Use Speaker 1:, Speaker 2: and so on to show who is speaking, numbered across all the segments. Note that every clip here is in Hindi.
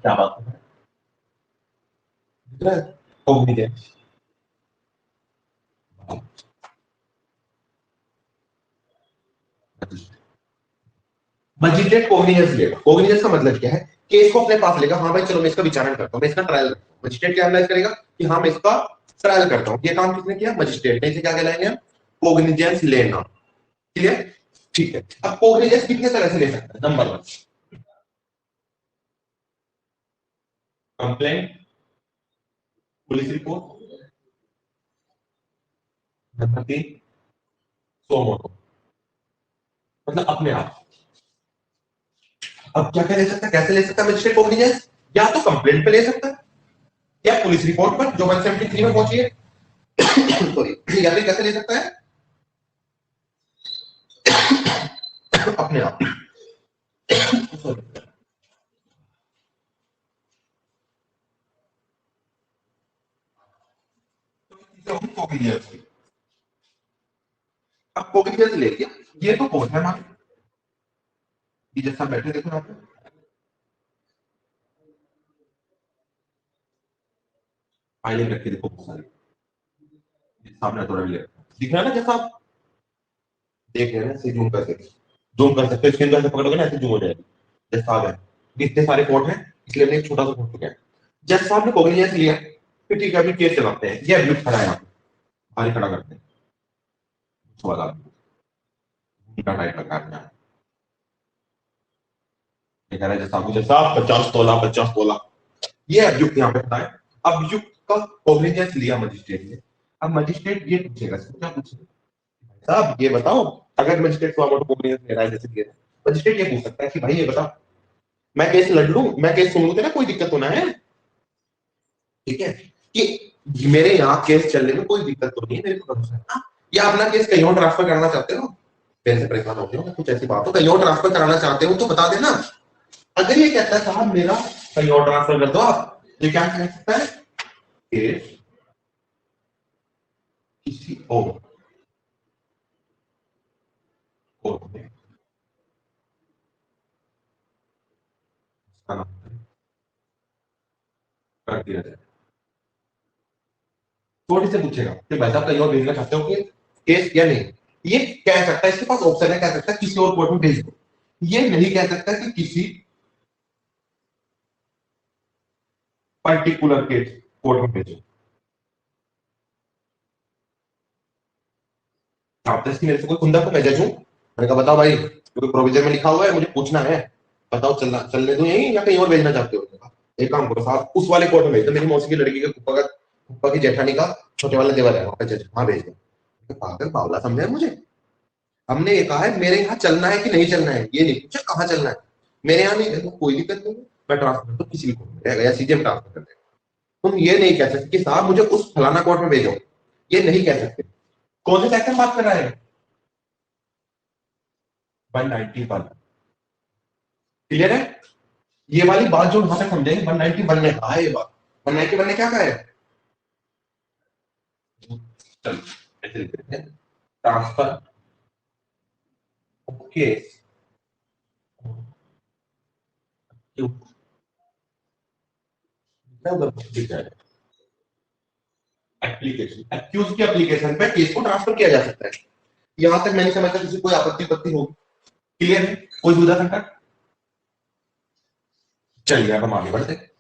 Speaker 1: क्या बात है कोग्निजेंस मजिस्ट्रेट कोग्निजेंस लेगा। कोग्निजेंस का मतलब क्या है? केस को अपने पास लेगा, हाँ भाई चलो मैं इसका विचारण करता हूँ, मैं इसका ट्रायल करता हूँ। मजिस्ट्रेट क्या एनालाइज करेगा कि हाँ मैं इसका ट्रायल करता हूँ। ये काम किसने किया? मजिस्ट्रेट ने। इसे क्या कहलाएंगे? कोग्निजेंस लेना। क्लियर? ठीक है। अब कोग्निजेंस कितने तरह से ले सकता है? Number 1 complaint, police report, number 3 सो मोटो, मतलब अपने आप। अब क्या क्या ले सकता है? कैसे ले सकता है मजिस्ट्रेट कोग्निजेंस? या तो कंप्लेंट पे ले सकता है या पुलिस रिपोर्ट पर जो 173 में पहुंची है सॉरी, या फिर कैसे ले सकता है? अपने आप। अब कोग्निजेंस ले लिया, ये तो कौन है हमारे? ये जैसा बैठे देखो यहाँ पे, फाइलें रख के देखो बहुत सारी, सामने थोड़ा भी दिख रहा है ना? जैसा आप देख रहे हैं ऐसे जूम कर सकते हो, स्क्रीन पे ऐसे पकड़ोगे ना ऐसे जूम हो जाएगा। जैसा आ गया, इतने सारे कोड हैं इसलिए हमने एक छोटा सा कोड किया। जज साहब ने कोग्निजेंस लिया, फिर ठीक है अभी केस चलाते हैं। ये अब्यूट खड़ा है यहाँ पे, बाहर खड़ा करते हैं वाला उनका टाइप लगा है। ये कह रहा है जज साहब, जज साहब 50 तोला 50 तोला, ये अब्यूट यहाँ पे खड़ा है। अब्यूट का कोग्निजेंस लिया मजिस्ट्रेट ने। अब मजिस्ट्रेट ये पूछेगा, क्या पूछेगा? साहब ये बताओ, अगर मजिस्ट्रेट को अमाउंट कोग्निजेंस ले रहा है जैसे कि मजिस्ट्रेट ये पूछ सकता है कि भाई ये बता, मैं केस लड़ लूं, मैं केस सुन लूं, तेरा कोई दिक्कत तो ना है? ठीक है कि मेरे यहाँ केस चलने में कोई दिक्कत तो नहीं है, मेरे को भरोसा है। हाँ, या अपना केस कहीं और ट्रांसफर करना चाहते हो, मेरे से परेशान होते हो, कुछ ऐसी बात हो कहीं और ट्रांसफर कराना चाहते हो तो बता देना। अगर ये कहता है साहब मेरा कहीं और ट्रांसफर कर दो आप, ये क्या कह सकता है? केस किसी और कोर्ट में कर दिया जाए। थोड़ी से पूछेगा कि भाई साहब कहीं और भेजना चाहते हो कि केस या नहीं? ये कह सकता है, इसके पास ऑप्शन है, कह सकता है किसी और कोर्ट में भेज दो। ये नहीं कह सकता कि किसी पर्टिकुलर केस कोर्ट में भेजो। आप तो इसकी मेरे से कोई कुंदा को मैं जज हूं, मैंने कहा बताओ भाई क्योंकि प्रोविजन में लिखा हुआ है मुझे पूछना है, बताओ चलना चलने दो यहीं या कहीं और भेजना चाहते हो? एक काम करो साहब उस वाले कोर्ट में भेज दो, मेरी मौसी की लड़की के फूफा की जेठानी का छोटे वाला देवर है वहां पे जज, वहां भेज दो। पागल बावला समझे मुझे? हमने ये कहा है मेरे यहाँ चलना है कि नहीं चलना है, ये नहीं पूछा कहाँ चलना है। मेरे यहाँ नहीं है तो कोई दिक्कत नहीं है, मैं ट्रांसफर तो किसी भी कोर्ट में रहेगा या सीधे ट्रांसफर कर देगा। तुम ये नहीं कह सकते कि साहब मुझे उस फलाना कोर्ट में भेजो, ये नहीं कह सकते। कौन से सेक्शन बात कर रहा है? 191। क्लियर है? ये वाली बात जो वहां तक समझेंगे 191 ने कहा है, ये बात 191 ने क्या कहा है? चलो ऐसे लिख देते हैं, ट्रांसफर केस एप्लीकेशन, एक्यूज की एप्लीकेशन पे केस को ट्रांसफर किया जा सकता है। यहां तक मैंने समझा किसी कोई आपत्ति होगी? क्लियर है? कोई दुविधा संकट? चलिए अब हम आगे बढ़ते हैं।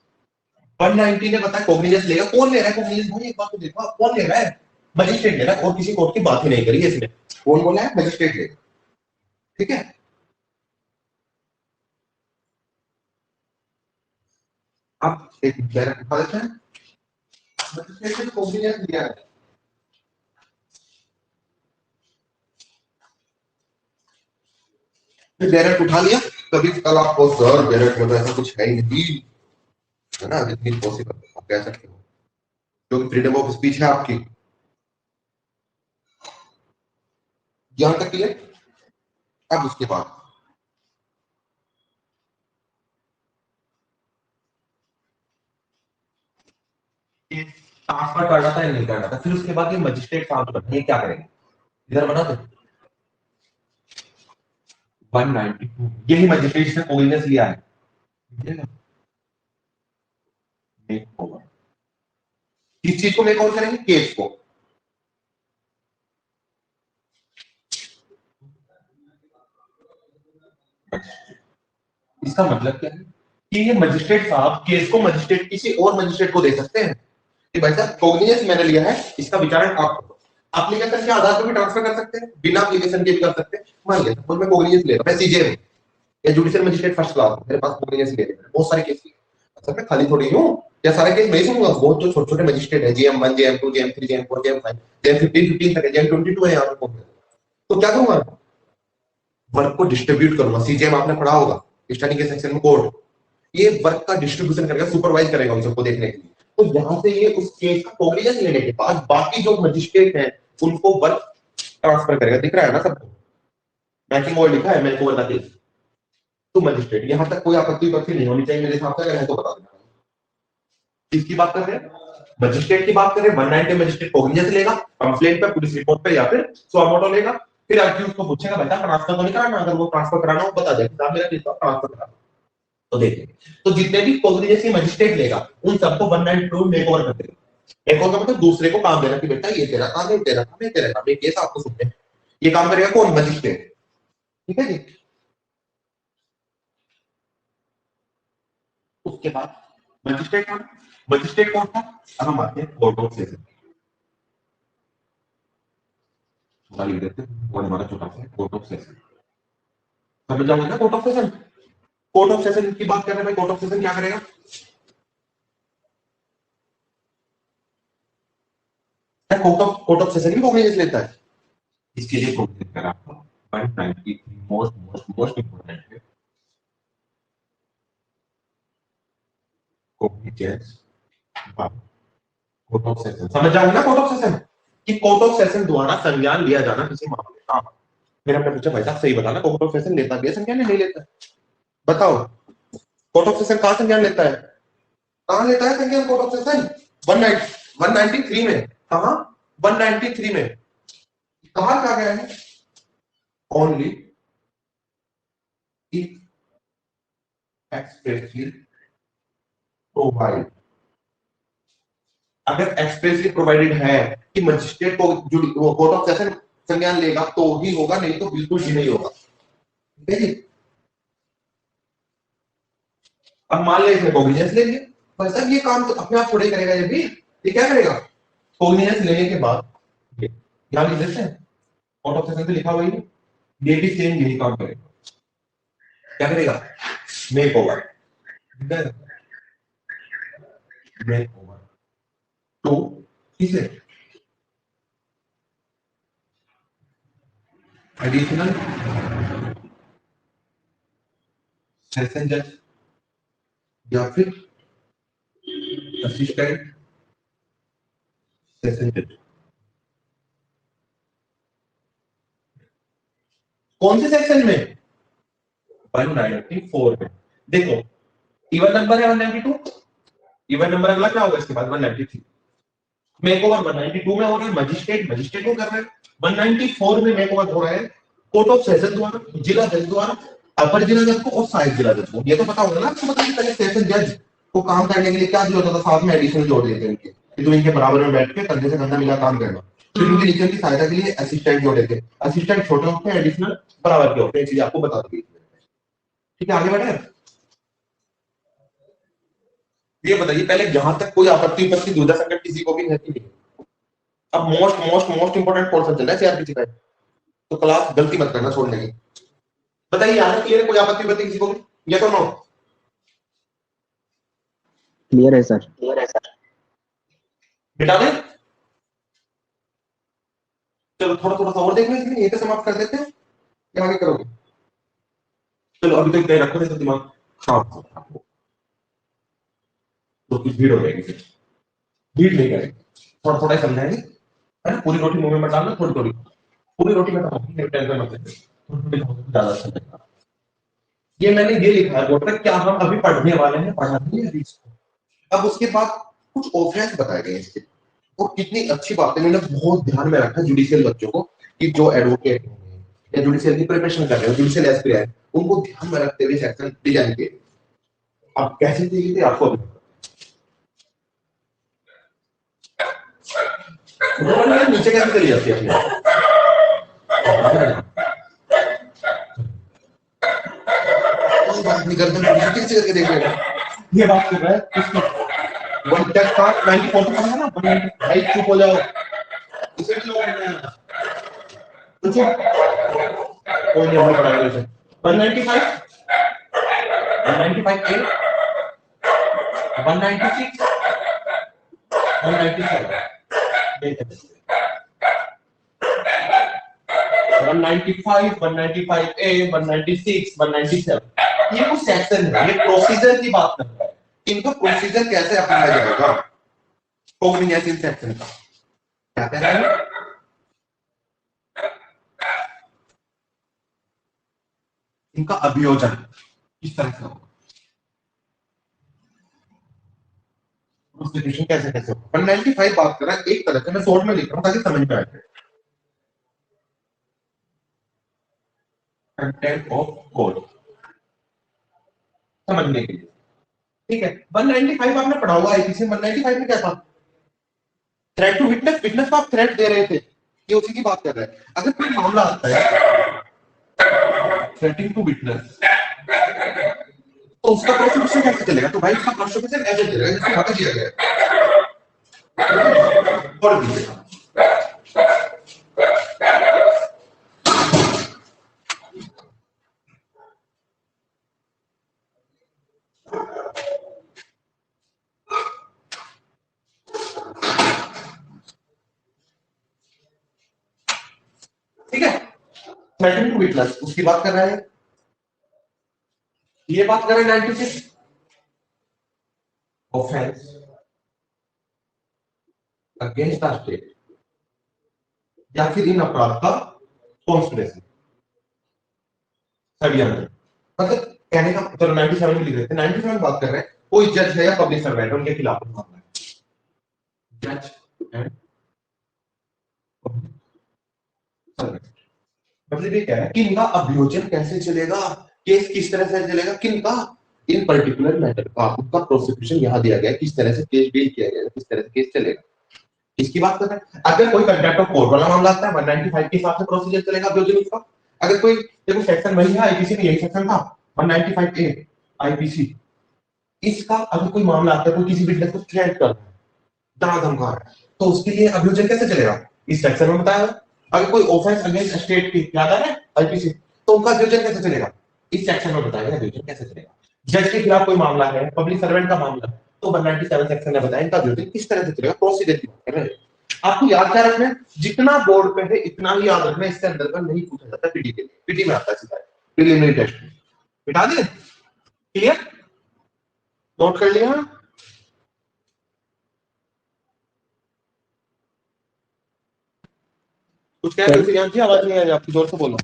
Speaker 1: 190 ने बताया कोग्निजेंस लेगा। कौन ले रहा है कोग्निजेंस? भाई एक बात तो देखो, आप कौन ले रहा है? मजिस्ट्रेट ले रहा है, और किसी कोर्ट की बात ही नहीं करी है इसमें। कौन बोला है? मजिस्ट्रेट ले। ठीक है, अब एक डायरेक्ट उठा देते हैं, मजिस्ट्रेट ने कोग्निजेंस लिया है। डायरेक्ट उठा लिया, कभी कल आपको सर डायरेक्ट में तो ऐसा कुछ है ही नहीं, है ना, जितनी पॉसिबल आप कह सकते हो, क्योंकि फ्रीडम ऑफ स्पीच है आपकी। यहां तक क्लियर? अब उसके बाद ट्रांसफर करना था या नहीं करना था, फिर उसके बाद ये मजिस्ट्रेट साहब जो ये क्या करेंगे? इधर बना दो 192, यही मजिस्ट्रेट ने कोग्निजेंस लिया है। Make over. किस चीज को मेक ओवर करेंगे? केस को। इसका मतलब क्या है कि ये मजिस्ट्रेट साहब केस को मजिस्ट्रेट किसी और मजिस्ट्रेट को दे सकते हैं कि भाई साहब कॉग्निजेंस मैंने लिया है, इसका विचारण आप एप्लीकेशन के आधार पर भी ट्रांसफर कर सकते हैं, बिना एप्लीकेशन के भी कर सकते हैं। मान लिया सपोज मैं कॉग्निजेंस ले रहा हूं, मैं सीजे या जुडिशियल मजिस्ट्रेट फर्स्ट क्लास, मेरे पास कॉग्निजेंस ले रहे हैं, बहुत सारे केस लिए। अच्छा मैं खाली थोड़ी हूं, या सारे केस मैं ही सुनूंगा? बहुत जो छोटे छोटे मजिस्ट्रेट है, जेएम1 जेएम2 जेएम3 जेएम4 जेएम5 जेएम15 तक है, जेएम22 है यहाँ पे। तो क्या करूंगा? वर्क को डिस्ट्रीब्यूट करूंगा। सीजेएम आपने पढ़ा होगा स्टडी के सेक्शन में, कोड ये वर्क का डिस्ट्रीब्यूशन करेगा, सुपरवाइज करेगा उन सबको देखने के लिए। तो यहां से ये उस केस का कॉग्निजेंस लेने के बाद बाकी जो मजिस्ट्रेट हैं उनको वर्क ट्रांसफर करेगा। दिख रहा है ना सबको? मैकिंग ओवर लिखा है, मैकिंग ओवर का केस तो मजिस्ट्रेट। यहां तक कोई आपत्ति नहीं होनी चाहिए मेरे हिसाब से, अगर है तो बता देना। किसकी बात कर रहे हैं? मजिस्ट्रेट की बात करें। 190 मजिस्ट्रेट कॉग्निजेंस लेगा, कंप्लेंट पे, पुलिस रिपोर्ट पे या फिर सुआ लेगा। फिर अक्यूज को पूछेगा बेटा ट्रांसफर तो नहीं कराना, अगर वो ट्रांसफर कराना हो बता दे, साहब मेरा केस ट्रांसफर कराना। तो देखिए, तो जितने भी कॉग्निजेंस मजिस्ट्रेट लेगा उन सबको 192 मेकओवर कर देगा। मेकओवर का मतलब दूसरे को काम देना कि बेटा ये तेरा काम है, तेरा काम है, तेरा काम है, केस आपको सुनते हैं। ये काम करेगा कौन? मजिस्ट्रेट। ठीक है जी। उसके बाद मजिस्ट्रेट कौन था? अब हम आते हैं कोर्ट ऑफ सेशन। लिख देते हैं, वो हमारा छोटा सा कोर्ट ऑफ सेशन। समझ जाओगे ना court of session? Court of session की बात कर रहे हैं भाई। कोर्ट ऑफ सेशन क्या करेगा? कोर्ट ऑफ सेशन भी कॉग्निजेंस लेता है। इसके लिए कॉग्निजेंस करा आपका 193 मोस्ट मोस्ट मोस्ट इंपोर्टेंट है कॉग्निजेंस कोर्ट ऑफ सेशन। समझ जाओगे ना कोर्ट ऑफ सेशन कि कोर्ट ऑफ सेशन द्वारा संज्ञान लिया जाना किसी मामले का। फिर हमने पूछा भाई साहब सही बताना, कोर्ट ऑफ सेशन लेता भी है संज्ञान, नहीं लेता? बताओ, कोर्ट ऑफ सेशन कहां संज्ञान लेता है? कहां लेता है संज्ञान कोर्ट ऑफ सेशन? 193 में। कहां? 193 में। कहा क्या गया है? Only if expressly provide. अगर एक्सप्रेसली प्रोवाइडेड है कि मजिस्ट्रेट को जो कोर्ट ऑफ सेशन संज्ञान लेगा तो ही होगा, नहीं तो बिल्कुल ही नहीं होगा। ठीक है जी। अब मान ले इसने कॉग्निजेंस ले लिया, भाई साहब ये काम तो अपने आप थोड़े करेगा, ये क्या करेगा? कॉग्निजेंस लेने के बाद यहां लिख देते हैं, कोर्ट ऑफ सेशन पे लिखा हुआ है, ये भी सेम यही काम करेगा। क्या करेगा? Make over. मेक ओवर तो किसे? एडिशनल सेशन जज या फिर असिस्टेंट सेशन जज। कौन से सेक्शन में? 194 में। देखो इवन नंबर है 192, इवन नंबर अगला क्या होगा इसके बाद? 193। मेक ओवर 192 में हो रहा है, मजिस्ट्रेट को कर रहा है। 194 में मेक ओवर हो रहा है कोर्ट ऑफ सेशन द्वारा, जिला जज द्वारा, अपर जिला जज को और सहायक जिला जज को। ये तो पता होगा ना आपको? मतलब पहले सेशन जज को काम करने के लिए क्या दिया होता था? साथ में एडिशनल जोड़ देते हैं इनके कि तुम इनके बराबर में बैठ के कंधे से कंधा मिला काम करना। फिर उनके नीचे की सहायता के लिए असिस्टेंट जोड़े थे। असिस्टेंट छोटे होते हैं, एडिशनल बराबर के होते हैं। चीज आपको बता दी। ठीक है, आगे बढ़े। ये बताइए पहले यहां तक कोई आपत्ति उपत्ति दुविधा संकट किसी को भी रहती नहीं। अब most most most important portion चल रहा है सीआरपीसी का, तो क्लास गलती मत करना छोड़ने की। बताइए यहां तक क्लियर है? कोई आपत्ति उपत्ति किसी को भी? या तो नो?
Speaker 2: क्लियर है सर।
Speaker 1: मिटा दें? चलो थोड़ा थोड़ा सा और देखना, इसमें यही तो समाप्त कर देते हैं या आगे करोगे? चलो अभी तो इतना ही रखो, नहीं तो दिमाग खराब हो तो कुछ भीड़ हो जाएगी। फिर भीड़ नहीं करेंगे, थोड़ा थोड़ा ही समझाएंगे, है ना? पूरी रोटी मुंह में मत डालना, थोड़ी थोड़ी। पूरी रोटी में टेंशन मत लेते, ज्यादा अच्छा लगेगा। ये मैंने ये लिखा है बोर्ड पर, क्या हम अभी पढ़ने वाले हैं, पढ़ानी है इसको। अब उसके बाद कुछ ऑफेंस बताए गए इसके, और कितनी अच्छी बात है, मैंने बहुत ध्यान में रखा जुडिशियल बच्चों को कि जो एडवोकेट या जुडिशियल की प्रिपरेशन कर रहे हो, जुडिशियल एस्पिरेंट, उनको ध्यान में रखते हुए सेक्शन डिजाइन किए। अब कैसे चाहिए थे आपको? नीचे कैसे चली जाती है? बात नहीं करते, किसी करके देख लेगा। ये बात कर रहा है किसकी? वन टेक का 94 तो है ना, 190 भाई चुप हो जाओ, इसे भी लोग करना है पूछो। कोई नहीं, हम पढ़ाएंगे इसे। 195 195 ए 196 197 195 195 ए 196 197 ये कुछ सेक्शन है, ये प्रोसीजर की बात कर रहा है। इनका प्रोसीजर कैसे अपनाया जाएगा कोग्निजेंस सेक्शन का, क्या कह रहा है? इनका अभियोजन किस तरह से होगा, प्रोसीजर कैसे कैसे होगा। 195 बात कर रहा है, एक तरह से मैं शॉर्ट में लिख रहा हूं ताकि समझ में आ जाए। कंटेंट ऑफ कोड समझने के लिए, ठीक है। 195 आपने पढ़ा हुआ आईपीसी। 195 में क्या था? थ्रेट टू विटनेस, विटनेस को आप थ्रेट दे रहे थे, ये उसी की बात कर रहा है। अगर कोई मामला आता है थ्रेटिंग टू विटनेस, तो उसका प्रोसिक्यूशन कैसे चलेगा? तो भाई उसका प्रोसिक्यूशन ऐसे चलेगा जैसे यहाँ पे दिया गया है और दिया। ठीक है, थ्रेटिंग टू विटनेस उसकी बात कर रहा है, ये बात कर रहे हैं 96 ऑफेंस अगेंस्ट द स्टेट या फिर इन अपराध का कॉन्स्पिरेसी षड्यंत्र। मतलब कहने का चलो 97 में लिख रहे थे, 97 में बात कर रहे हैं कोई जज है या पब्लिक सर्वेंट उनके खिलाफ मामला है, जज एंड मतलब ये क्या है कि इनका अभियोजन कैसे चलेगा, केस किस तरह से चलेगा, किनका इन पर्टिकुलर मैटर का उनका प्रोसिक्यूशन यहां दिया गया, किस तरह से केस डील किया गया, किस तरह से केस चलेगा, इसकी बात कर रहे हैं। अगर कोई कंटेम्प्ट ऑफ कोर्ट वाला मामला आता है 195 के हिसाब से प्रोसीजर चलेगा अभियोजन उसका। अगर कोई देखो सेक्शन वही है आईपीसी में, यही सेक्शन था 195 ए आईपीसी, इसका अगर कोई मामला आता है कोई किसी विटनेस को थ्रेट कर रहा है, डरा धमका रहा है, तो उसके लिए अभियोजन कैसे चलेगा? इस सेक्शन में बताया। अगर कोई ऑफेंस अगेंस्ट स्टेट की याद आ रहा है आईपीसी, तो उनका अभियोजन कैसे चलेगा? इस सेक्शन में बताया अभियोजन कैसे चलेगा। जज के खिलाफ कोई मामला है, पब्लिक सर्वेंट का मामला, तो 197 सेक्शन में बताया इनका अभियोजन किस तरह से चलेगा, प्रोसीजर की बात कर रहे हैं। आपको याद क्या रखना है? जितना बोर्ड पे है इतना ही याद रखना है, इससे अंदर का नहीं पूछा जाता पीटी के लिए। पीटी में आता है सीधा प्रीलिमिनरी टेस्ट में। बिठा दे, क्लियर, नोट कर लिया? कुछ कह रहे थे जी, आवाज नहीं आ रही आपकी, जोर से बोलो।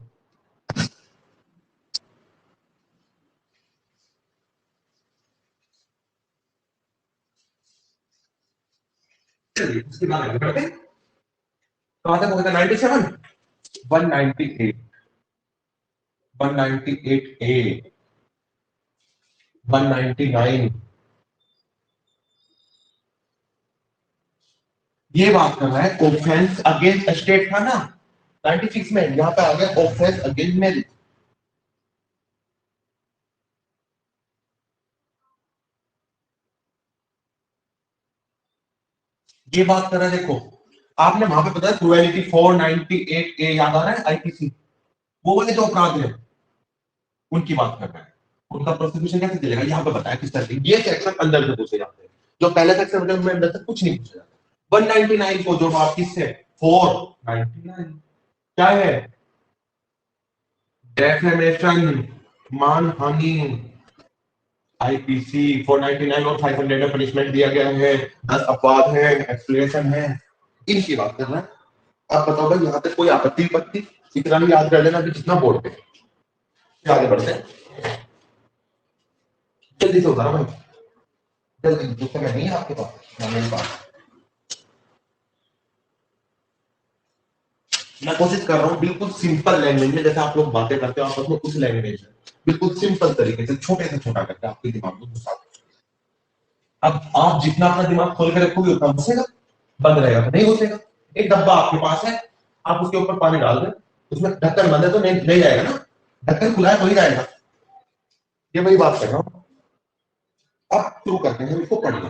Speaker 1: उसके बाद आगे बढ़ते हैं। तो आता है 97 198 198 ए 199 ये बात कर रहा है ऑफेंस अगेंस्ट स्टेट था ना 96 में, यहां पे आ गया ऑफेंस अगेंस्ट मैरिज। ये बात कर रहा है, देखो आपने वहां पे बताया क्रुएलिटी 498 ए याद आ रहा है आईपीसी, वो वाले जो अपराध है उनकी बात कर रहा है, उनका प्रोसिक्यूशन कैसे चलेगा यहाँ पे बताया किस तरह से। ये सेक्शन अंदर से पूछे जाते हैं, जो पहले सेक्शन में अंदर से कुछ नहीं पूछा जाता। 199 को जो आप किससे 499 क्या है, डेफेमेशन मानहानि, आईपीसी 499 और 500 में पनिशमेंट दिया गया है, 10 अपवाद है, एक्सप्लेनेशन है, इनकी बात कर रहा है। आप बताओ भाई यहाँ तक कोई आपत्ति पत्ती, इतना भी याद कर लेना अभी जितना बोर्ड पे। आगे बढ़ते हैं, जल्दी से उतारो भाई, जल्दी, पुस्तक नहीं है आपके पास ना मेरे पास। मैं कोशिश कर रहा हूँ बिल्कुल सिंपल लैंग्वेज में, जैसे आप लोग बातें करते हो आपस में, उस लैंग्वेज में बिल्कुल सिंपल तरीके से छोटे से छोटा करके आपके दिमाग को घुसा दो। अब आप जितना अपना दिमाग खोल कर रखोगे उतना घुसेगा, बंद रहेगा तो नहीं घुसेगा। एक डब्बा आपके पास है, आप उसके ऊपर पानी डाल दें, उसमें ढक्कन बंद है तो नहीं जाएगा ना, ढक्कन खुला है तो ही जाएगा। ये वही बात कर रहा हूं। अब शुरू करते हैं इसको पढ़ना।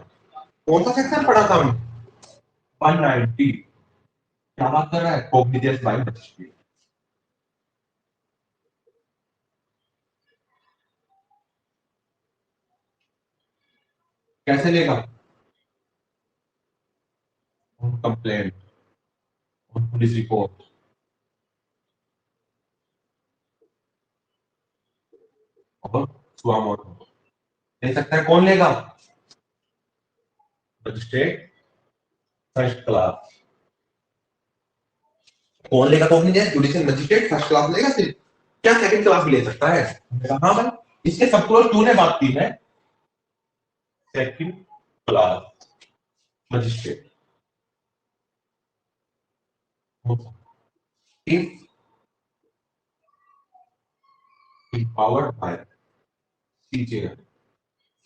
Speaker 1: कौन सा सेक्शन पढ़ा था हमने? 190। क्या बात कर रहा है? Cognizance by magistrate. कैसे लेगा? कंप्लेंट, पुलिस रिपोर्ट, और सुआ मोटो ले सकता है। कौन लेगा? Magistrate first class. कौन लेगा cognizance? Judicial magistrate first class लेगा सिर्फ। क्या सेकंड क्लास भी ले सकता है? हाँ भाई, इसके सब क्लोज 2 ने बात की है। Second class magistrate if empowered by CJM।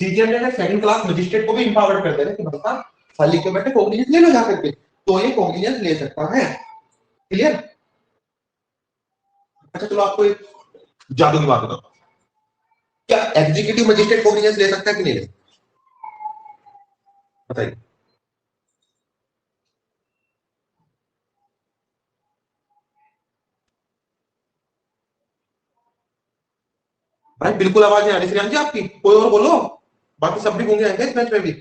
Speaker 1: CJM ने सेकंड क्लास मजिस्ट्रेट को भी इंपावर्ड कर देना कि भाई साहब फल लिख के बैठे कॉग्निजेंस ले लो जाकर के, तो ये कॉग्निजेंस ले सकता है। क्लियर? अच्छा चलो आपको एक जादू की बात बताओ, क्या एग्जीक्यूटिव मजिस्ट्रेट कॉग्निजेंस ले सकता है कि नहीं ले सकता? बताइए। भाई बिल्कुल आवाज नहीं आ रही श्रीराम जी आपकी, कोई और बोलो, बाकी सब भी गूंगे आएंगे इस मैच में भी।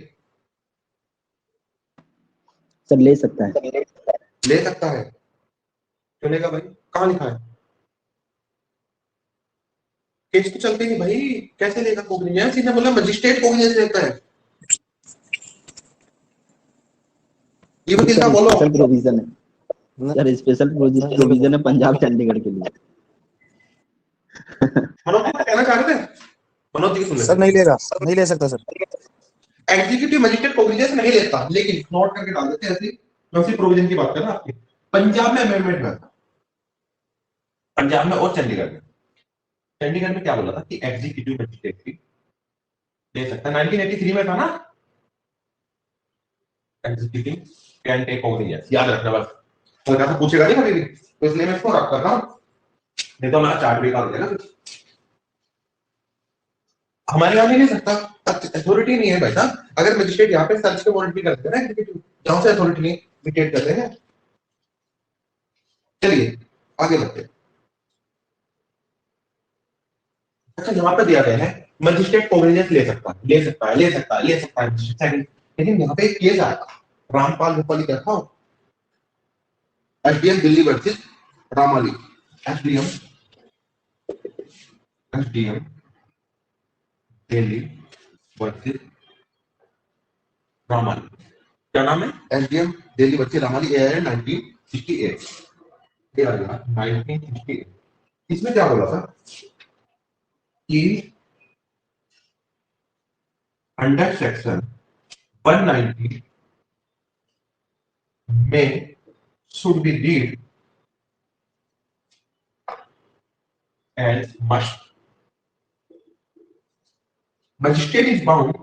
Speaker 2: सर ले सकता है।
Speaker 1: ले सकता है, चलेगा भाई, कहां लिखा है? केस तो चलते नहीं भाई, कैसे लेगा कॉग्निजेंस? इसने बोला मजिस्ट्रेट कॉग्निजेंस लेता है। ये वकील का बोलो।
Speaker 2: स्पेशल प्रोविजन है सर, स्पेशल प्रोविजन है पंजाब चंडीगढ़ के लिए।
Speaker 1: मनोज जी कहना चाह रहे थे? मनोज जी सुन
Speaker 3: सर नहीं लेगा, नहीं ले सकता सर।
Speaker 1: एग्जीक्यूटिव मजिस्ट्रेट कॉग्निजेंस नहीं लेता, लेकिन नोट करके डाल देते हैं ऐसे। मैं उसी प्रोविजन की बात कर रहा हूं आपकी। पंजाब में अमेंडमेंट हुआ था, पंजाब में और चंडीगढ़ में। चंडीगढ़ में क्या बोला था कि एग्जीक्यूटिव मजिस्ट्रेट भी ले सकता है। 1983 में था ना, एग्जीक्यूटिव कैन टेक कॉग्निजेंस, याद रखना बस। तो क्या पूछेगा नहीं कभी भी, तो इसलिए मैं इसको रख कर रहा हूं, नहीं तो हमारा चार्ट भी निकाल देगा। हमारे यहाँ नहीं ले सकता, अथॉरिटी नहीं है भाई साहब। अगर मजिस्ट्रेट यहाँ पे सर्च के वारंट भी करते हैं ना एग्जीक्यूटिव, जहां से अथॉरिटी नहीं डिक्टेट करते हैं। चलिए आगे बढ़ते हैं। अच्छा यहाँ पे दिया गया है मजिस्ट्रेट कॉग्निजेंस ले सकता है, ले सकता है, ले सकता है, ले सकता है, लेकिन यहाँ पे एक केस आया था, रामपाल भोपाली का था, SDM Delhi versus Ramali. SDM SDM Delhi versus Ramali. क्या नाम है? SDM Delhi versus Ramali, AR 1968। 1968। इसमें क्या बोला था कि अंडर सेक्शन 190 में should be read as must। Magistrate is bound,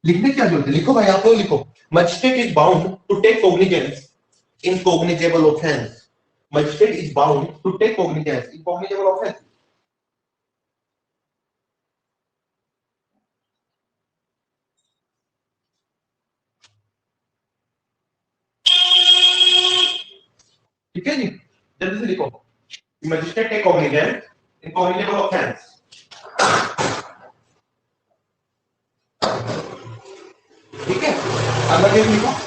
Speaker 1: लिखने क्या जरूरत है, लिखो भाई आप लोग लिखो। Magistrate is bound to take cognizance in cognizable offence. Magistrate is bound to take cognizance in cognizable offence. ठीक है जी, जल्दी से लिखो। Magistrate take cognizance in cognizable offence. ठीक है, अगला केस लिखो।